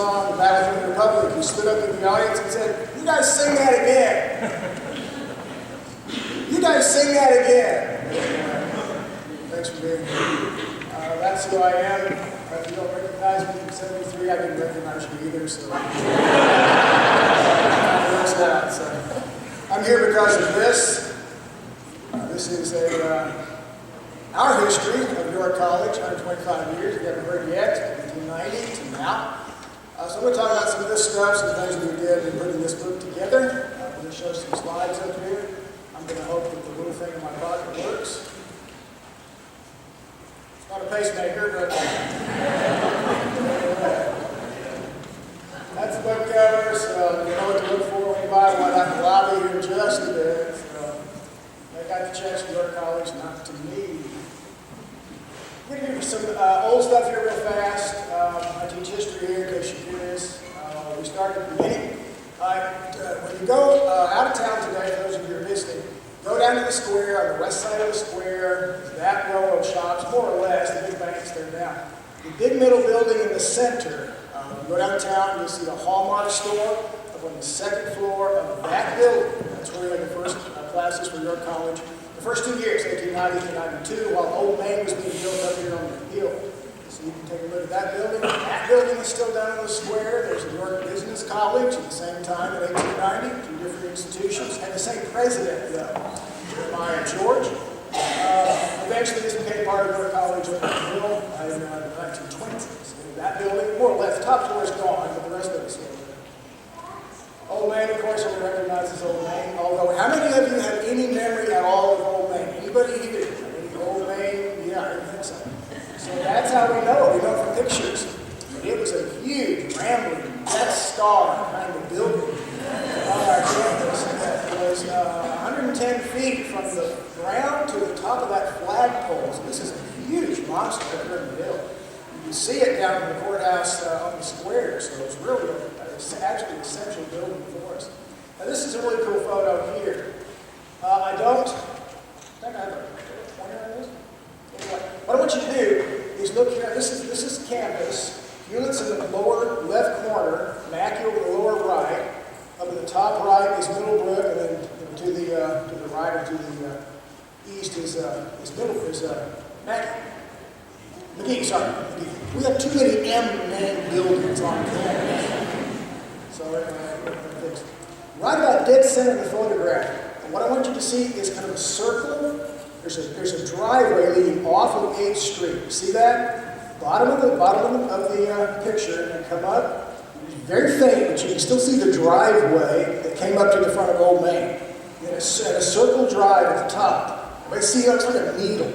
song, The Battle for the Republic, he stood up in the audience and said, "You guys sing that again. You guys sing that again." Thanks for being here. That's who I am. If you don't recognize me from 73, I didn't recognize you either, so I'm here because of this. This is our history of York College, 125 years. We haven't heard yet, 1890 to now. So I'm going to talk about some of this stuff, some things that we did in putting this book together. I'm going to show some slides up here. I'm going to hope that the little thing in my pocket works. It's not a pacemaker, but that's the book cover, so you know what to look for when you buy one. I'm in the lobby here just a bit. So I got the checks from York College, not to me. I'm going to give you some old stuff here real fast. I teach history here in case you're curious. We start at the beginning. When you go out of town today, for those of you who are visiting, go down to the square, on the west side of the square, that row of shops, more or less, the big banks there now. The big middle building in the center, you go downtown, you'll see the Hallmark store up on the second floor of that building. That's where we had the first classes for York College. The first 2 years, 1890 to 92, while Old Main was being built up here on the hill. So you can take a look at that building. That building is still down in the square. There's the York Business College at the same time in 1890, two different institutions, and the same president, Jeremiah George. Eventually this became part of York College up on the hill in the 1920s. That building, more or less, the top floor is gone, but the rest of it is still there. Old Main, of course, everyone recognizes Old Main. Although, how many of you have any memory at all of Old Main? Anybody here? Old Main? Yeah, I didn't think so. So that's how we know it. We know from pictures. But it was a huge, rambling, Death Star kind of building on our campus that was 110 feet from the ground to the top of that flagpole. So this is a huge monster up here in the hill. You can see it down in the courthouse on the square. So it's really actually an essential building for us. Now this is a really cool photo here. I think I have a pointer on this. Anyway, what I want you to do is look here. This is campus. Units in the lower left corner, Mackey over the lower right. Up at the top right is Middlebrook, and then to the right or to the east is Mackey. McNeese, sorry. McNeese. We have too many M-name buildings on campus. So right about dead center of the photograph, and what I want you to see is kind of a circle. There's a driveway leading off of 8th Street. You see that? Bottom of the picture, and come up. It's very faint, but you can still see the driveway that came up to the front of Old Main. And a circle drive at the top. Everybody see that? It's like a needle.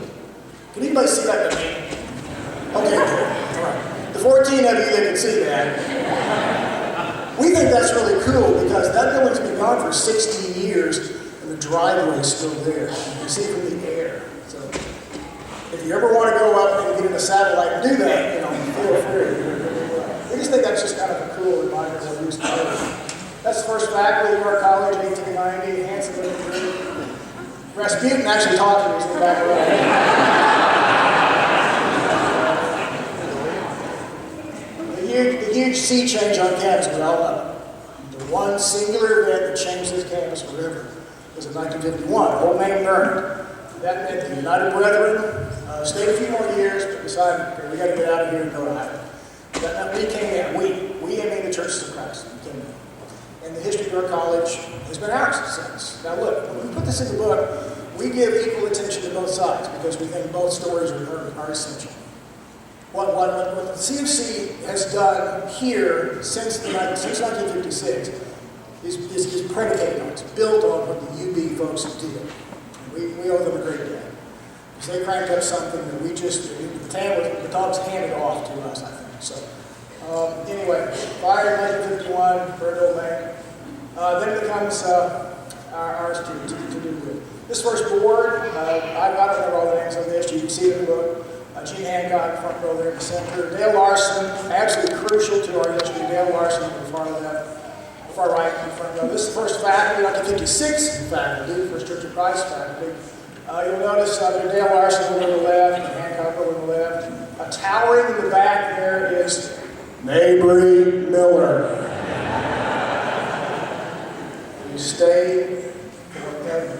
Can anybody see that? Okay, all right. The 14 of you that can see that. We think that's really cool because that building's been gone for 16 years and the driveway is still there. You see it from the air. So if you ever want to go up and get in a satellite and do that, feel free. We just think that's just kind of a cool reminder of what we used to do. That's the first faculty of our college, 1890, handsome little group. Rasputin actually talking to us in the back row. The huge sea change on campus, we all know. The one singular event that changed this campus forever was in 1951. Old Main burned. That meant the United Brethren stayed a few more years, but decided, okay, we got to get out of here and go out. That meant we came in. We I mean the churches of Christ. We came in. And the history of our college has been ours since. Now look, when we put this in the book, we give equal attention to both sides because we think both stories are essential. What the CFC has done here since 1956 is predicated on, it's built on what the UB folks did. We owe them a great debt. Because they cranked up something that we just, the dogs handed off to us, I think. So, anyway, fire in 1951, burned Old Main. Then it becomes ours to do with. This first board, I don't remember all the names on this, you can see it in the book. Gene Hancock, front row there in the center. Dale Larson, absolutely crucial to our history. Dale Larson on the far left, far right in the front row. This is the first faculty, 1956 faculty, first Church of Christ faculty. You'll notice there's Dale Larson over the left, and Hancock over the left. Towering in the back there is Mabry Miller. will learn. You stay forever.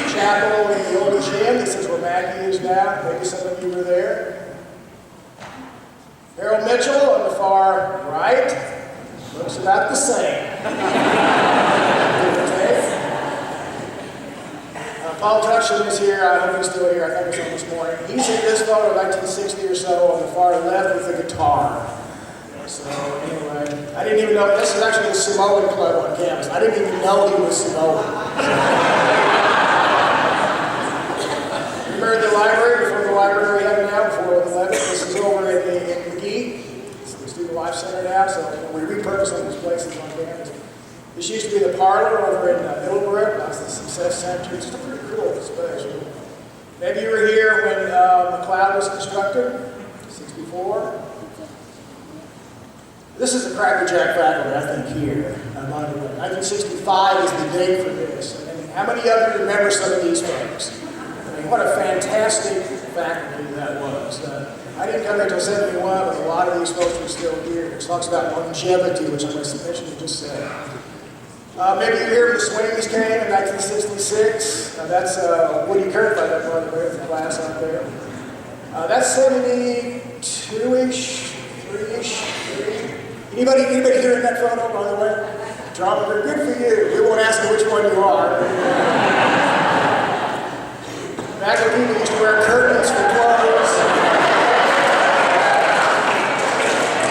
Chapel in the old gym, this is where Mackie is now. Maybe some of you were there. Harold Mitchell on the far right. Looks about the same. Paul Tuchman is here. I hope he's still here. I think it's on this morning. He's in this photo, 1960 or so, on the far left with a guitar. So anyway, I didn't even know, this is actually the Samoan club on campus. I didn't even know he was Samoan. Remember the library, before the library we have now, before 11? This is over in McNeese. It's the Student Life Center now, so we repurpose all these places on campus. This used to be the parlor over in Middleborough. That's the Success Center. It's just a pretty cool space. Maybe you were here when McLeod was constructed, 64. This is the Cracker Jack faculty, I think, here. 1965 is the date for this. I mean, how many of you remember some of these folks? I mean, what a fantastic faculty that was. I didn't come here until 71, but a lot of these folks were still here. It talks about longevity, which I must mention you just said. Maybe you're here when the Swings came in 1966. That's Woody Kurt, by that part of the way, the class out there. That's 72-ish, 3-ish, 3. Anybody here in that photo, by the way? Drop it. Good for you. We won't ask you which one you are. Back when people used to wear curtains for clothes.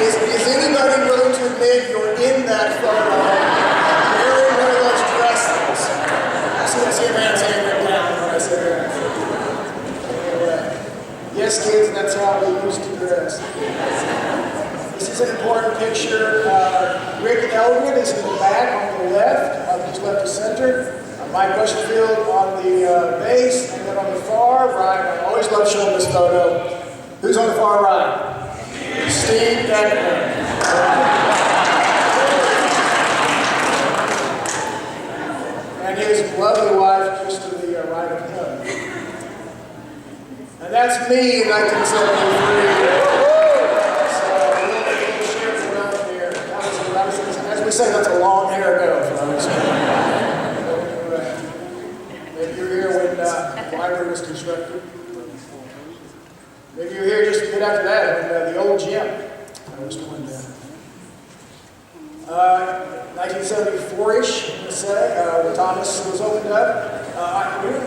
Is anybody willing to admit you're in that photo? I see a man's hand went down when I said that. Anyway, yes, kids, that's how we used to dress. This is an important picture. Rick Eldred is in the back on the left, just left of center. Mike Busherfield on the base, and then on the far right, I always love showing this photo. Who's on the far right? Steve Beckman. And his lovely wife just to the right of him. And that's me in 1973. So, as we say, that's a long hair ago, folks. Maybe you were here when the library was constructed. Maybe you were here just a bit after that when the old gym was torn down. 1974-ish, let's say, when Thomas was opened up.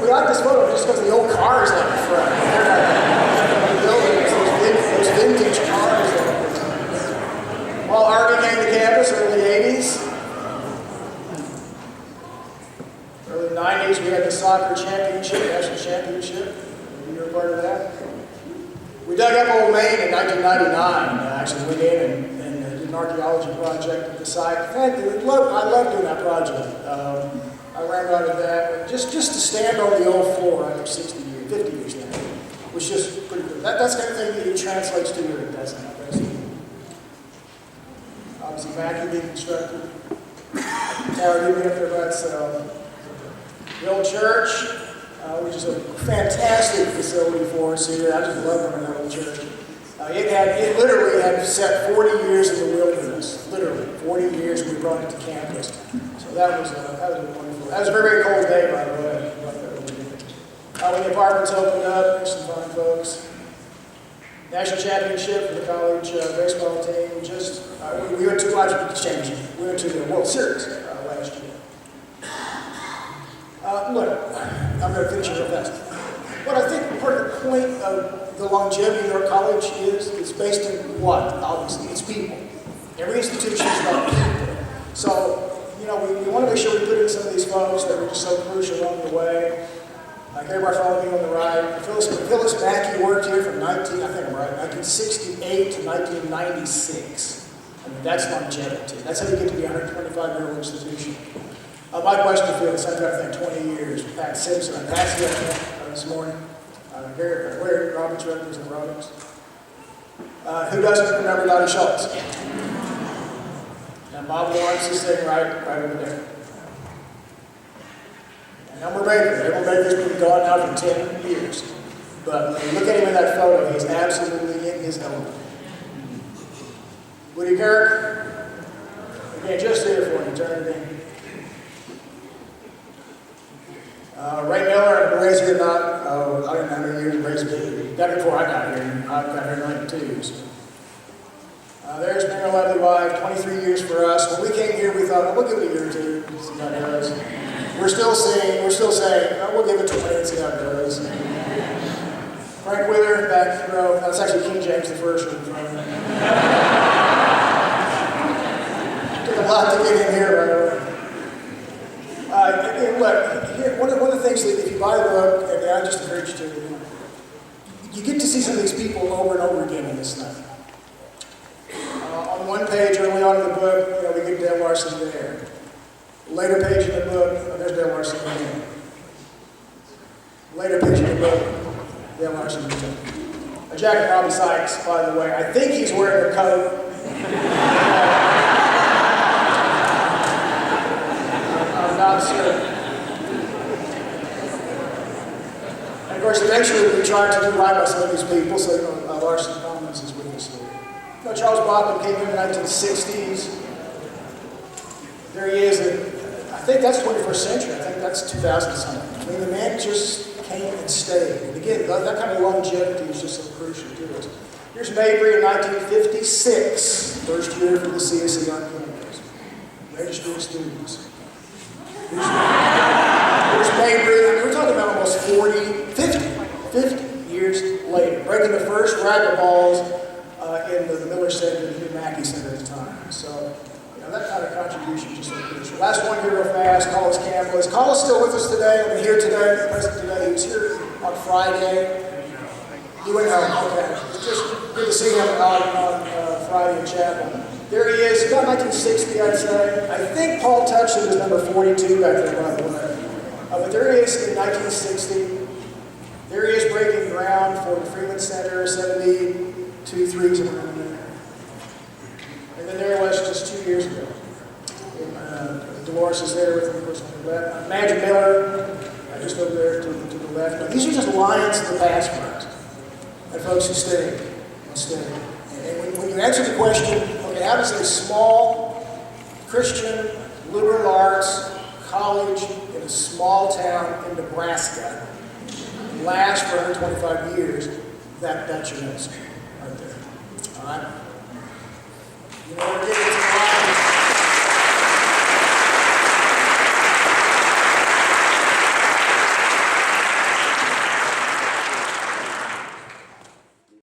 We like this photo just because of the old cars out in front. Those vintage cars. Paul Harvey came to campus early 80s. Early 90s, we had the soccer championship, national championship. You were a part of that. We dug up Old Main in 1999. Actually went in and did an archaeology project at the site. In fact, I love doing that project. I ran out of that. Just to stand on the old floor after 60 years, 50 years now, was just pretty good. That's the kind of thing that it translates to here at Destin. Obviously, Mackie being constructed. Tower U up there, that's the old church, which is a fantastic facility for us here. I just love running that old church. It literally had set 40 years in the wilderness. Literally, 40 years we brought it to campus. So that was wonderful. That was a very, very cold day, by the way. When the apartments opened up, there's some fun folks. National championship for the college baseball team. We went to the College Championship. We went to the World Series last year. Look, I'm going to finish it real fast. What I think part of the point of the longevity of our college is based in what? Obviously, it's people. Every institution is about people. So, we want to make sure we put in some of these folks that were just so crucial along the way. Like Gary Bartholomew on the right. Phyllis Mackey worked here from 1968 to 1996. I mean, that's longevity. That's how you get to be a 125-year-old institution. Mike Westerfield, sent out, I think, 20 years. Pat Simpson, I passed it this morning. Larry Roberts, Representative Roberts. Who doesn't remember Dottie Schultz? And Bob Lawrence is sitting right over there. And Elmer Baker. Elmer Baker's been gone now for 10 years. But when you look at him in that photo, he's absolutely in his element. Woody Kirk. Again, just here for an eternity. Ray Miller, I've been raised here about, I don't know how many years, raised here. Got here before I got here. I got here in 92. So. There's been a lovely wife, 23 years for us. When we came here, we thought, we'll give it a year or two, see how it goes. We're still saying, we'll give it 20 and see how it goes. Frank Wheeler, back row. That's actually King James the First in front of me. Took a lot to get in here, by the way. Look, here, one of the things that if you buy the book, and I just encourage you to, you get to see some of these people over and over again in this stuff. On one page, early on in the book, we get Dale Larson there. Later page in the book, there's Dale Larson there. Later page in the book, Dale Larson there. Jack and Robbie Sykes, by the way, I think he's wearing a coat. I'm not sure. And of course, eventually we tried to do right by some of these people, so Larson Commons is with us here. Charles Bachman came in the 1960s. There he is. I think that's 21st century. I think that's 2000 something. I mean, the man just came and stayed. And again, that kind of longevity is just so crucial to us. Here's Mabry in 1956, first year for the CSE on campus. Registered students. Here's Mabry. I mean, we're talking about almost 50 years later, breaking the first racquetballs in the Miller Center and the Mackey Center at the time. So, that kind of contribution just so crucial. Last one here real fast, Collis Campbell. Is Collis still with us today? I mean, here today, present today. He was here on Friday. He went home, okay. It's just good to see him on Friday in chapel. There he is, about 1960, I'd say. I think Paul touched him as number 42 back there, by the way. But there he is in 1960. There he is breaking ground for the Freeman Center, 72 threes around there. And then there he was just 2 years ago. And, Dolores is there with him, of course, on the left. Magic Miller, just over there to the left. But these are just lions of the past for us. And folks who stay and stay. And when you answer the question, okay, how does a small Christian liberal arts college in a small town in Nebraska last for 125 years, that's your answer right there. All right? You know what it is?